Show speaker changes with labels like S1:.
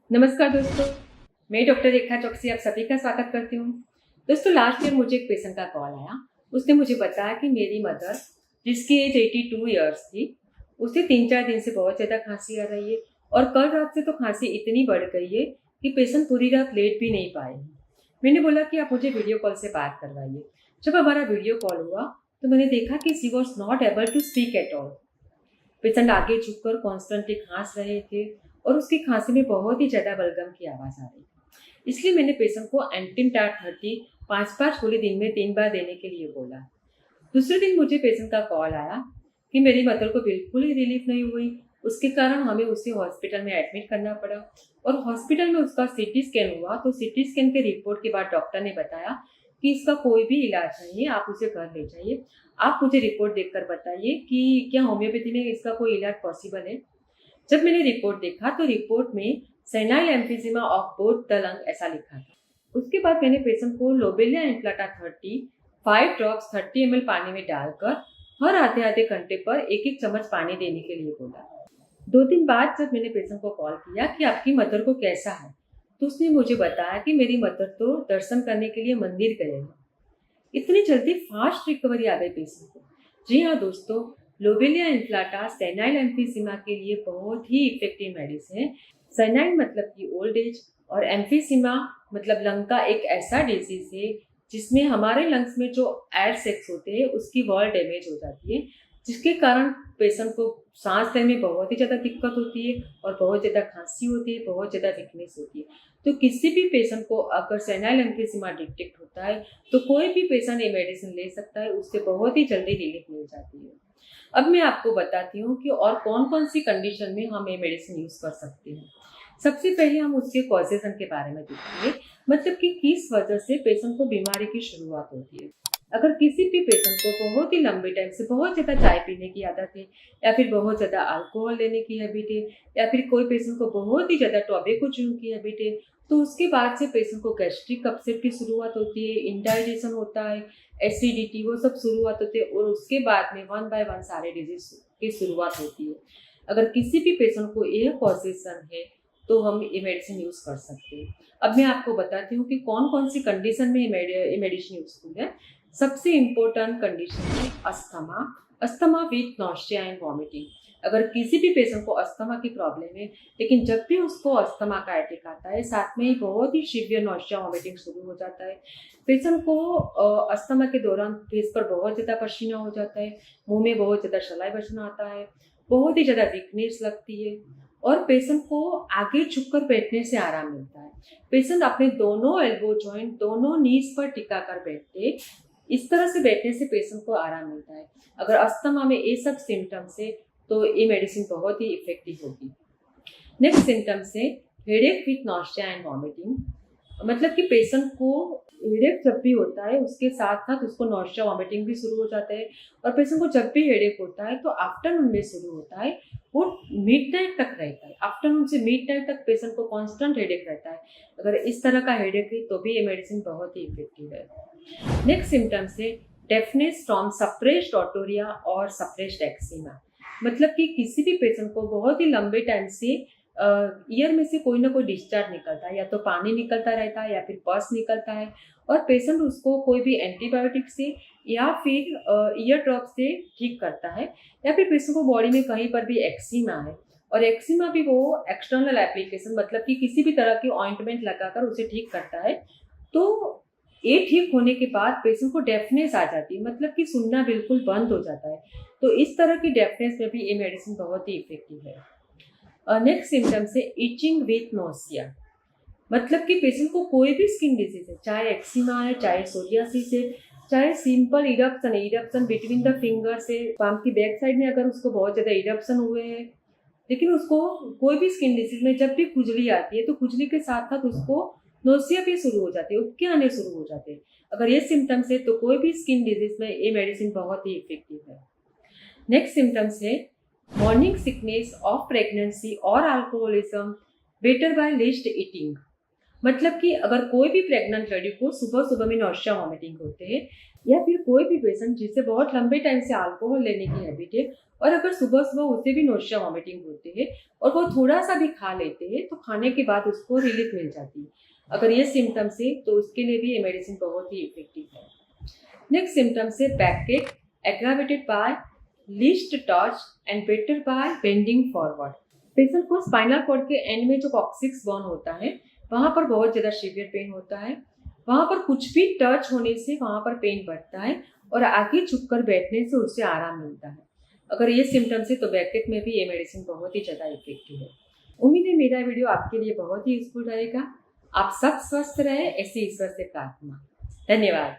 S1: नमस्कार दोस्तों, मैं डॉक्टर रेखा चौकसी आप सभी का स्वागत करती हूँ। दोस्तों, लास्ट ईयर मुझे एक पेशेंट का कॉल आया। उसने मुझे बताया कि मेरी मदर, जिसकी एज 82 ईयर्स थी, उसे 3-4 दिन से बहुत ज़्यादा खांसी आ रही है और कल रात से तो खांसी इतनी बढ़ गई है कि पेशेंट पूरी रात लेट भी नहीं पाए। मैंने बोला कि आप मुझे वीडियो कॉल से बात करवाइए। जब हमारा वीडियो कॉल हुआ तो मैंने देखा कि she was not able to speak at all. Patient आगे झुककर कॉन्स्टेंटली खांस रहे थे और उसकी खांसी में बहुत ही ज़्यादा बलगम की आवाज़ आ रही थी। इसलिए मैंने पेशेंट को एंटीटार 30 5-5 गोली दिन में 3 बार देने के लिए बोला। दूसरे दिन मुझे पेशेंट का कॉल आया कि मेरी मदर को बिल्कुल ही रिलीफ नहीं हुई। उसके कारण हमें उसे हॉस्पिटल में एडमिट करना पड़ा और हॉस्पिटल में उसका सीटी स्कैन हुआ। तो सीटी स्कैन के रिपोर्ट के बाद डॉक्टर ने बताया कि इसका कोई भी इलाज नहीं है, आप उसे घर ले जाइए। आप मुझे रिपोर्ट देखकर बताइए कि क्या होम्योपैथी में इसका कोई इलाज पॉसिबल है। जब मैंने रिपोर्ट देखा तो रिपोर्ट में senile emphysema of both the lung ऐसा लिखा था। उसके बाद मैंने पेशेंट को लोबेलिया इन्फ्लाटा 30 5 ड्रॉप्स 30 ml पानी में डालकर हर आधे आधे घंटे पर एक एक चम्मच पानी देने के लिए बोला। 2 दिन बाद जब मैंने पेशेंट को कॉल किया कि आपकी मदर को कैसा है, तो उसने मुझे बताया कि मेरी मदर तो दर्शन करने के लिए मंदिर गए हैं। इतनी जल्दी फास्ट रिकवरी आ गई पेशेंट को। जी हाँ दोस्तों, लोबेलिया इन्फ्लाटा सेनाइल एम्फीसिमा के लिए बहुत ही इफेक्टिव मेडिसिन है। सेनाइल मतलब कि ओल्ड एज और एम्फीसिमा मतलब लंग का एक ऐसा डिजीज है जिसमें हमारे लंग्स में जो एयर सेक्स होते हैं उसकी वॉल डैमेज हो जाती है, जिसके कारण पेशेंट को सांस लेने में बहुत ही ज़्यादा दिक्कत होती है और बहुत ज़्यादा खांसी होती है, बहुत ज़्यादा वीकनेस होती है। तो किसी भी पेशेंट को अगर सेनाइल एम्फीसिमा डिटेक्ट होता है तो कोई भी पेशेंट ये मेडिसिन ले सकता है, उससे बहुत ही जल्दी रिलीफ मिल जाती है। अब मैं आपको बताती हूँ कि और कौन कौन सी कंडीशन में हम ये मेडिसिन यूज कर सकते हैं। सबसे पहले हम उसके कॉजेशन के बारे में देखेंगे, मतलब कि किस वजह से पेशेंट को बीमारी की शुरुआत होती है। अगर किसी भी पेशेंट को बहुत ही लंबे टाइम से बहुत ज़्यादा चाय पीने की आदत है या फिर बहुत ज़्यादा अल्कोहल लेने की हैबिट है या फिर कोई पेशेंट को बहुत ही ज़्यादा टॉबैको च्यूइंग की हैबिट है, तो उसके बाद से पेशेंट को गैस्ट्रिक अपसेट की शुरुआत होती है, इंडाइजेशन होता है, एसिडिटी, वो सब शुरुआत होती है और उसके बाद में 1 बाय 1 सारे डिजीज की शुरुआत होती है। अगर किसी भी पेशेंट को यह कॉजेशन है तो हम ये मेडिसिन यूज कर सकते हैं। अब मैं आपको बताती हूँ कि कौन कौन सी कंडीशन में ये मेडिसिन यूजफुल है। सबसे इम्पोर्टेंट कंडीशन है asthma. Asthma with nausea and vomiting. अगर किसी भी पेशेंट को अस्थमा की प्रॉब्लम है लेकिन जब भी उसको अस्थमा का अटैक आता है साथ में ही बहुत ही सीवियर नॉस्टिया वॉमिटिंग शुरू हो जाता है। पेशेंट को अस्थमा के दौरान फेस पर बहुत ज़्यादा पसीना हो जाता है, मुंह में बहुत ज़्यादा सलाइवेशन आता है, बहुत ही ज़्यादा वीकनेस लगती है और पेशेंट को आगे झुककर बैठने से आराम मिलता है। पेशेंट अपने दोनों एल्बो जॉइंट दोनों नीज पर टिका कर बैठते, इस तरह से बैठने से पेशेंट को आराम मिलता है। अगर अस्थमा में ये सब सिम्टम्स है तो ये मेडिसिन बहुत ही इफेक्टिव होगी। नेक्स्ट सिम्टम्स है headache with nausea and vomiting. मतलब कि पेशेंट को हेडेक जब भी होता है उसके साथ साथ उसको नॉस्टिया वॉमिटिंग भी शुरू हो जाता है और पेशेंट को जब भी हेडेक होता है तो आफ्टरनून में शुरू होता है, वो मिड नाइट तक रहता है। आफ्टरनून से मिड नाइट तक पेशेंट को कांस्टेंट हेडेक रहता है। अगर इस तरह का हेडेक है तो भी ये मेडिसिन बहुत ही इफेक्टिव है। नेक्स्ट सिम्टम्स है डेफनेस फ्रॉम सप्रेस्ड ऑटोरिया और सप्रेस्ड एक्सिमा। मतलब कि किसी भी पेशेंट को बहुत ही लंबे टाइम से ईयर में से कोई ना कोई डिस्चार्ज निकलता है, या तो पानी निकलता रहता है या फिर पस निकलता है और पेशेंट उसको कोई भी एंटीबायोटिक से या फिर ईयर ड्रॉप से ठीक करता है, या फिर पेशेंट को बॉडी में कहीं पर भी एक्सिमा है और एक्सिमा भी वो एक्सटर्नल एप्लीकेशन मतलब कि किसी भी तरह की ऑइंटमेंट लगाकर उसे ठीक करता है, तो ये ठीक होने के बाद पेशेंट को डेफनेस आ जाती है, मतलब कि सुनना बिल्कुल बंद हो जाता है। तो इस तरह की डेफनेस में भी ये मेडिसिन बहुत ही इफेक्टिव है। नेक्स्ट सिम्टम्स है इचिंग विथ नोसिया। मतलब कि पेशेंट को कोई भी स्किन डिजीज है, चाहे एक्सिमा है, चाहे सोरियासिस है, चाहे सिंपल इरप्शन है, इरप्शन बिटवीन द फिंगर्स है, पाम की बैक साइड में अगर उसको बहुत ज़्यादा इरप्शन हुए हैं, लेकिन उसको कोई भी स्किन डिजीज में जब भी खुजली आती है तो खुजली के साथ साथ उसको नोसिया भी शुरू हो जाती है, उबके आने शुरू हो जाते हैं। अगर ये सिम्टम्स है तो कोई भी स्किन डिजीज में ये मेडिसिन बहुत ही इफेक्टिव है। नेक्स्ट सिम्टम्स है मॉर्निंग सिकनेस ऑफ प्रेगनेंसी और alcoholism better by least eating. मतलब कि अगर कोई भी प्रेग्नेंट लेडी को सुबह सुबह में नौशिया वॉमिटिंग होते हैं, या फिर कोई भी पेशेंट जिसे बहुत लंबे टाइम से अल्कोहल लेने की हैबिट है और अगर सुबह सुबह उसे भी नौशिया वॉमिटिंग होती है और वो थोड़ा सा भी खा लेते हैं तो खाने के बाद उसको रिलीफ मिल जाती है। अगर ये सिम्टम्स है तो उसके लिए भी ये मेडिसिन बहुत ही इफेक्टिव है। नेक्स्ट सिम्टम्स है backache aggravated by least touch and better by bending forward. Patient को स्पाइनल कॉर्ड के एंड में जो कॉक्सिक्स बोन होता है वहाँ पर बहुत ज़्यादा सीवियर पेन होता है। वहाँ पर कुछ भी टच होने से वहाँ पर पेन बढ़ता है और आगे झुककर बैठने से उससे आराम मिलता है। अगर ये सिम्टम्स है तो बैकएक में भी ये मेडिसिन बहुत ही ज़्यादा इफेक्टिव है। उम्मीद है मेरा वीडियो आपके लिए बहुत ही यूजफुल रहेगा। आप सब स्वस्थ रहे, ऐसी ईश्वर से प्रार्थना। धन्यवाद।